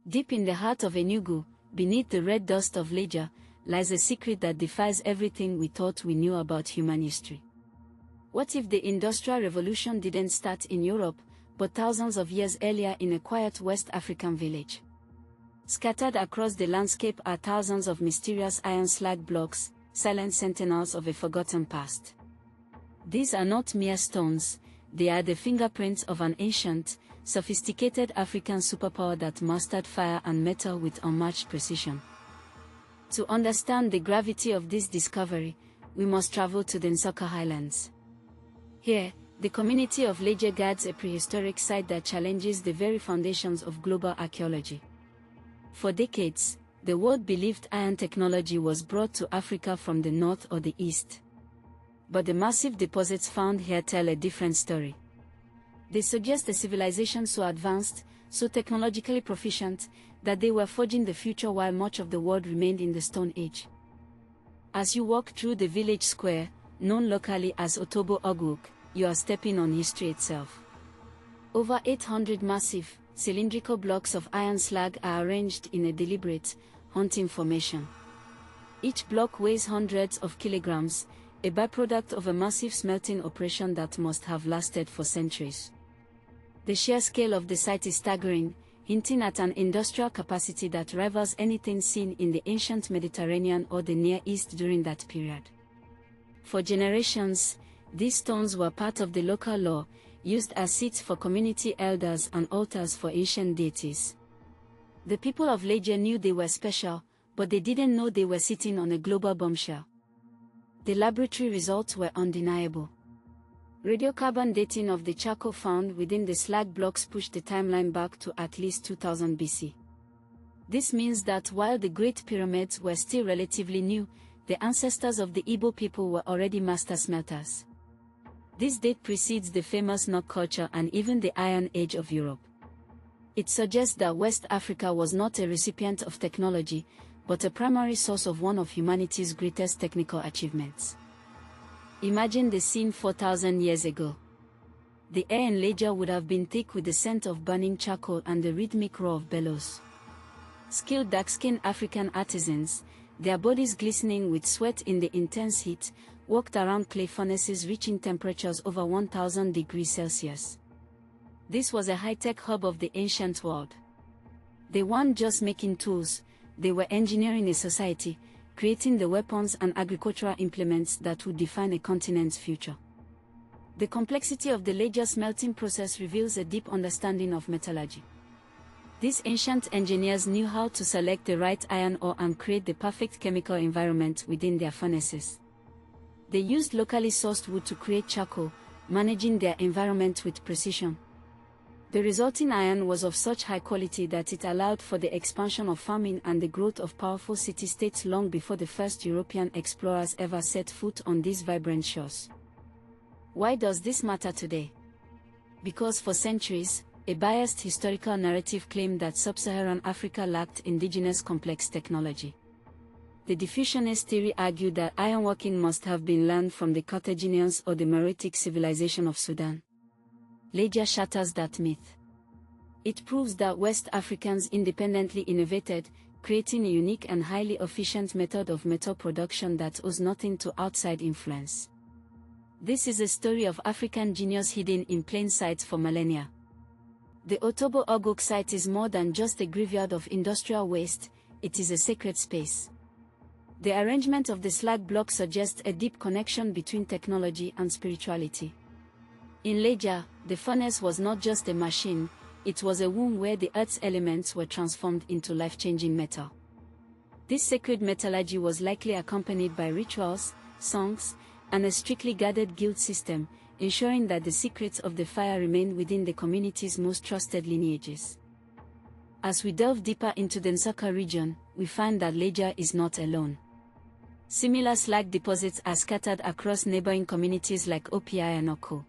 Deep in the heart of Enugu, beneath the red dust of Lejja, lies a secret that defies everything we thought we knew about human history. What if the Industrial Revolution didn't start in Europe, but thousands of years earlier in a quiet West African village? Scattered across the landscape are thousands of mysterious iron slag blocks, silent sentinels of a forgotten past. These are not mere stones, they are the fingerprints of an ancient, sophisticated African superpower that mastered fire and metal with unmatched precision. To understand the gravity of this discovery, we must travel to the Nsukka Highlands. Here, the community of Lejja guards a prehistoric site that challenges the very foundations of global archaeology. For decades, the world believed iron technology was brought to Africa from the north or the east. But the massive deposits found here tell a different story. They suggest a civilization so advanced, so technologically proficient, that they were forging the future while much of the world remained in the Stone Age. As you walk through the village square, known locally as Otobo Ugwoke, you are stepping on history itself. Over 800 massive, cylindrical blocks of iron slag are arranged in a deliberate, haunting formation. Each block weighs hundreds of kilograms, a byproduct of a massive smelting operation that must have lasted for centuries. The sheer scale of the site is staggering, hinting at an industrial capacity that rivals anything seen in the ancient Mediterranean or the Near East during that period. For generations, these stones were part of the local law, used as seats for community elders and altars for ancient deities. The people of Lejja knew they were special, but they didn't know they were sitting on a global bombshell. The laboratory results were undeniable. Radiocarbon dating of the charcoal found within the slag blocks pushed the timeline back to at least 2000 BC. This means that while the Great Pyramids were still relatively new, the ancestors of the Igbo people were already master smelters. This date precedes the famous Nok culture and even the Iron Age of Europe. It suggests that West Africa was not a recipient of technology, but a primary source of one of humanity's greatest technical achievements. Imagine the scene 4,000 years ago. The air in Lejja would have been thick with the scent of burning charcoal and the rhythmic roar of bellows. Skilled dark-skinned African artisans, their bodies glistening with sweat in the intense heat, walked around clay furnaces reaching temperatures over 1000 degrees Celsius. This was a high-tech hub of the ancient world. They weren't just making tools, they were engineering a society, creating the weapons and agricultural implements that would define a continent's future. The complexity of the Lejja smelting process reveals a deep understanding of metallurgy. These ancient engineers knew how to select the right iron ore and create the perfect chemical environment within their furnaces. They used locally sourced wood to create charcoal, managing their environment with precision. The resulting iron was of such high quality that it allowed for the expansion of farming and the growth of powerful city-states long before the first European explorers ever set foot on these vibrant shores. Why does this matter today? Because for centuries, a biased historical narrative claimed that sub-Saharan Africa lacked indigenous complex technology. The diffusionist theory argued that ironworking must have been learned from the Carthaginians or the Meroitic civilization of Sudan. Lejja shatters that myth. It proves that West Africans independently innovated, creating a unique and highly efficient method of metal production that owes nothing to outside influence. This is a story of African genius hidden in plain sight for millennia. The Otobo Ugwoke site is more than just a graveyard of industrial waste, it is a sacred space. The arrangement of the slag block suggests a deep connection between technology and spirituality. In Lejja, the furnace was not just a machine, it was a womb where the earth's elements were transformed into life-changing metal. This sacred metallurgy was likely accompanied by rituals, songs, and a strictly guarded guild system, ensuring that the secrets of the fire remained within the community's most trusted lineages. As we delve deeper into the Nsukka region, we find that Lejja is not alone. Similar slag deposits are scattered across neighboring communities like Opi and Oko.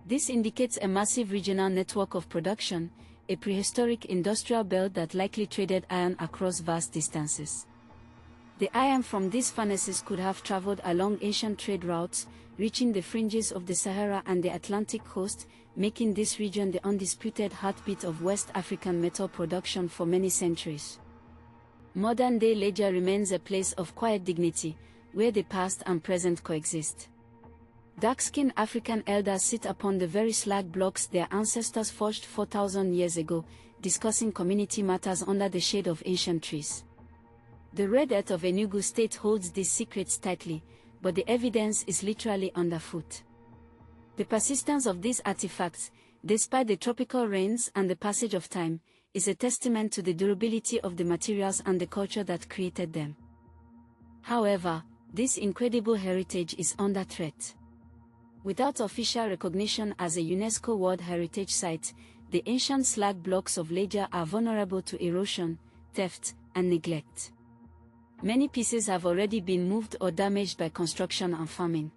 This indicates a massive regional network of production, a prehistoric industrial belt that likely traded iron across vast distances. The iron from these furnaces could have traveled along ancient trade routes, reaching the fringes of the Sahara and the Atlantic coast, making this region the undisputed heartbeat of West African metal production for many centuries. Modern-day Lejja remains a place of quiet dignity, where the past and present coexist. Dark-skinned African elders sit upon the very slag blocks their ancestors forged 4,000 years ago, discussing community matters under the shade of ancient trees. The red earth of Enugu State holds these secrets tightly, but the evidence is literally underfoot. The persistence of these artifacts, despite the tropical rains and the passage of time, is a testament to the durability of the materials and the culture that created them. However, this incredible heritage is under threat. Without official recognition as a UNESCO World Heritage Site, the ancient slag blocks of Lejja are vulnerable to erosion, theft, and neglect. Many pieces have already been moved or damaged by construction and farming.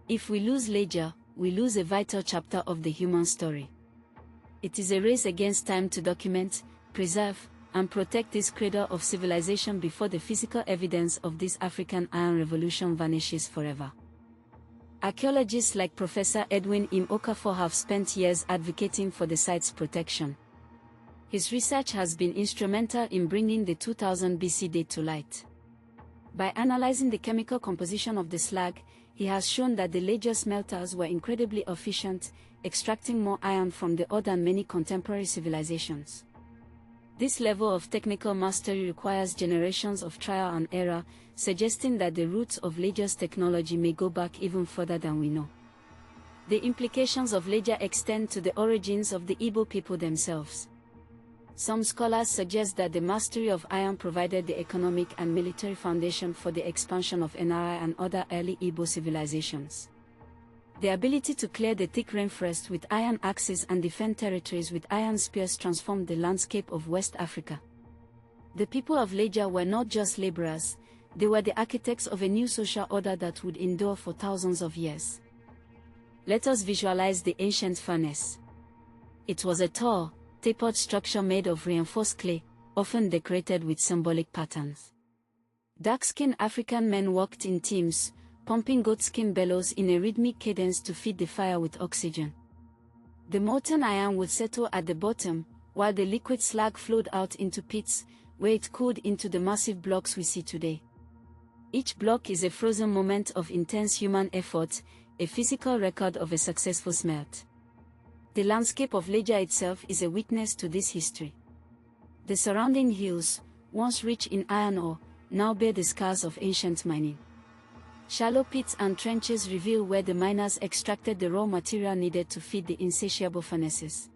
If we lose Lejja, we lose a vital chapter of the human story. It is a race against time to document, preserve, and protect this cradle of civilization before the physical evidence of this African iron revolution vanishes forever. Archaeologists like Professor Edwin Okafor have spent years advocating for the site's protection. His research has been instrumental in bringing the 2000 BC date to light. By analyzing the chemical composition of the slag, he has shown that the Lejja smelters were incredibly efficient, extracting more iron from the ore than many contemporary civilizations. This level of technical mastery requires generations of trial and error, suggesting that the roots of Lejja's technology may go back even further than we know. The implications of Lejja extend to the origins of the Igbo people themselves. Some scholars suggest that the mastery of iron provided the economic and military foundation for the expansion of NRI and other early Igbo civilizations. The ability to clear the thick rainforest with iron axes and defend territories with iron spears transformed the landscape of West Africa. The people of Lejja were not just laborers, they were the architects of a new social order that would endure for thousands of years. Let us visualize the ancient furnace. It was a tall, tapered structure made of reinforced clay, often decorated with symbolic patterns. Dark-skinned African men worked in teams, pumping goatskin bellows in a rhythmic cadence to feed the fire with oxygen. The molten iron would settle at the bottom, while the liquid slag flowed out into pits, where it cooled into the massive blocks we see today. Each block is a frozen moment of intense human effort, a physical record of a successful smelt. The landscape of Lejja itself is a witness to this history. The surrounding hills, once rich in iron ore, now bear the scars of ancient mining. Shallow pits and trenches reveal where the miners extracted the raw material needed to feed the insatiable furnaces.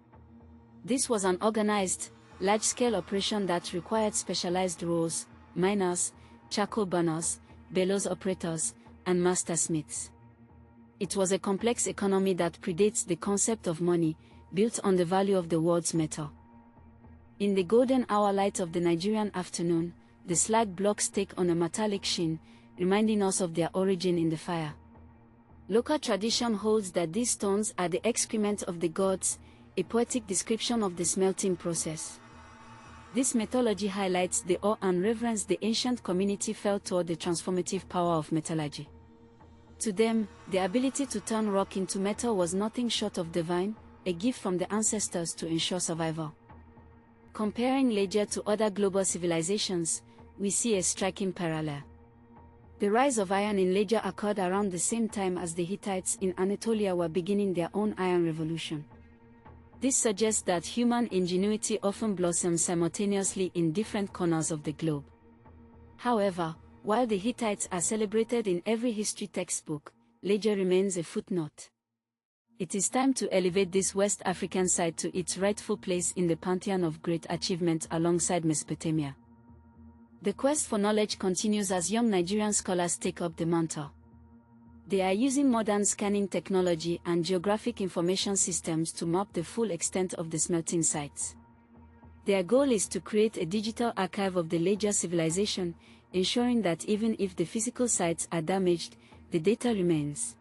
This was an organized, large-scale operation that required specialized roles, miners, charcoal burners, bellows operators, and master smiths. It was a complex economy that predates the concept of money, built on the value of the world's metal. In the golden hour light of the Nigerian afternoon, the slag blocks take on a metallic sheen, reminding us of their origin in the fire. Local tradition holds that these stones are the excrement of the gods, a poetic description of the smelting process. This mythology highlights the awe and reverence the ancient community felt toward the transformative power of metallurgy. To them, the ability to turn rock into metal was nothing short of divine, a gift from the ancestors to ensure survival. Comparing Lejja to other global civilizations, we see a striking parallel. The rise of iron in Lejja occurred around the same time as the Hittites in Anatolia were beginning their own iron revolution. This suggests that human ingenuity often blossoms simultaneously in different corners of the globe. However, while the Hittites are celebrated in every history textbook, Lejja remains a footnote. It is time to elevate this West African site to its rightful place in the pantheon of great achievements alongside Mesopotamia. The quest for knowledge continues as young Nigerian scholars take up the mantle. They are using modern scanning technology and geographic information systems to map the full extent of the smelting sites. Their goal is to create a digital archive of the Lejja civilization, ensuring that even if the physical sites are damaged, the data remains.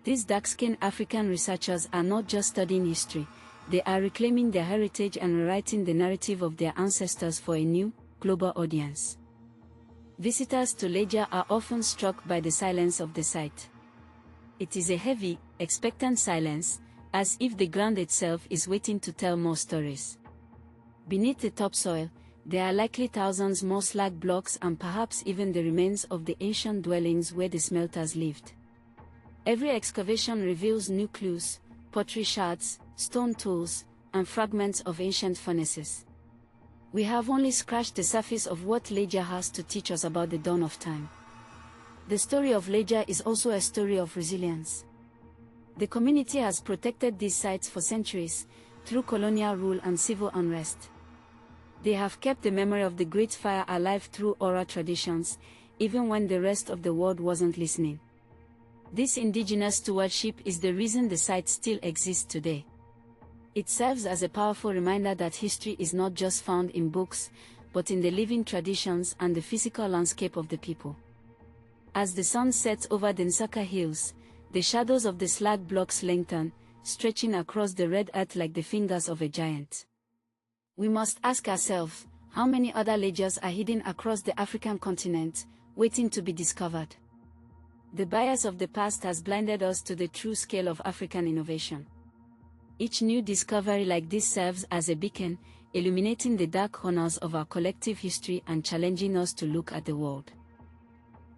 These dark-skinned African researchers are not just studying history, they are reclaiming their heritage and rewriting the narrative of their ancestors for a new, global audience. Visitors to Lejja are often struck by the silence of the site. It is a heavy, expectant silence, as if the ground itself is waiting to tell more stories. Beneath the topsoil, there are likely thousands more slag blocks and perhaps even the remains of the ancient dwellings where the smelters lived. Every excavation reveals new clues, pottery shards, stone tools, and fragments of ancient furnaces. We have only scratched the surface of what Lejja has to teach us about the dawn of time. The story of Lejja is also a story of resilience. The community has protected these sites for centuries, through colonial rule and civil unrest. They have kept the memory of the Great Fire alive through oral traditions, even when the rest of the world wasn't listening. This indigenous stewardship is the reason the site still exists today. It serves as a powerful reminder that history is not just found in books, but in the living traditions and the physical landscape of the people. As the sun sets over the Nsaka Hills, the shadows of the slag blocks lengthen, stretching across the red earth like the fingers of a giant. We must ask ourselves, how many other Lejjas are hidden across the African continent, waiting to be discovered? The bias of the past has blinded us to the true scale of African innovation. Each new discovery like this serves as a beacon, illuminating the dark corners of our collective history and challenging us to look at the world.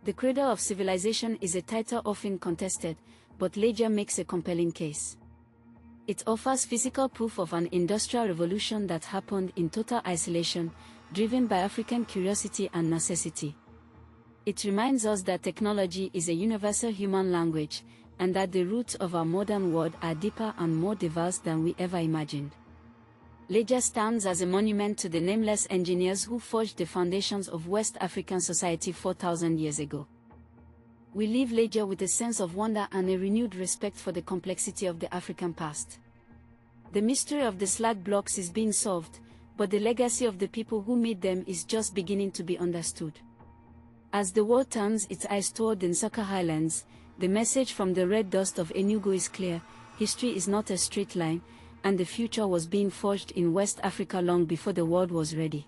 The cradle of civilization is a title often contested, but Lejja makes a compelling case. It offers physical proof of an industrial revolution that happened in total isolation, driven by African curiosity and necessity. It reminds us that technology is a universal human language, and that the roots of our modern world are deeper and more diverse than we ever imagined. Lejja stands as a monument to the nameless engineers who forged the foundations of West African society 4,000 years ago. We leave Lejja with a sense of wonder and a renewed respect for the complexity of the African past. The mystery of the slag blocks is being solved, but the legacy of the people who made them is just beginning to be understood. As the world turns its eyes toward the Nsaka Highlands, the message from the red dust of Enugu is clear: history is not a straight line, and the future was being forged in West Africa long before the world was ready.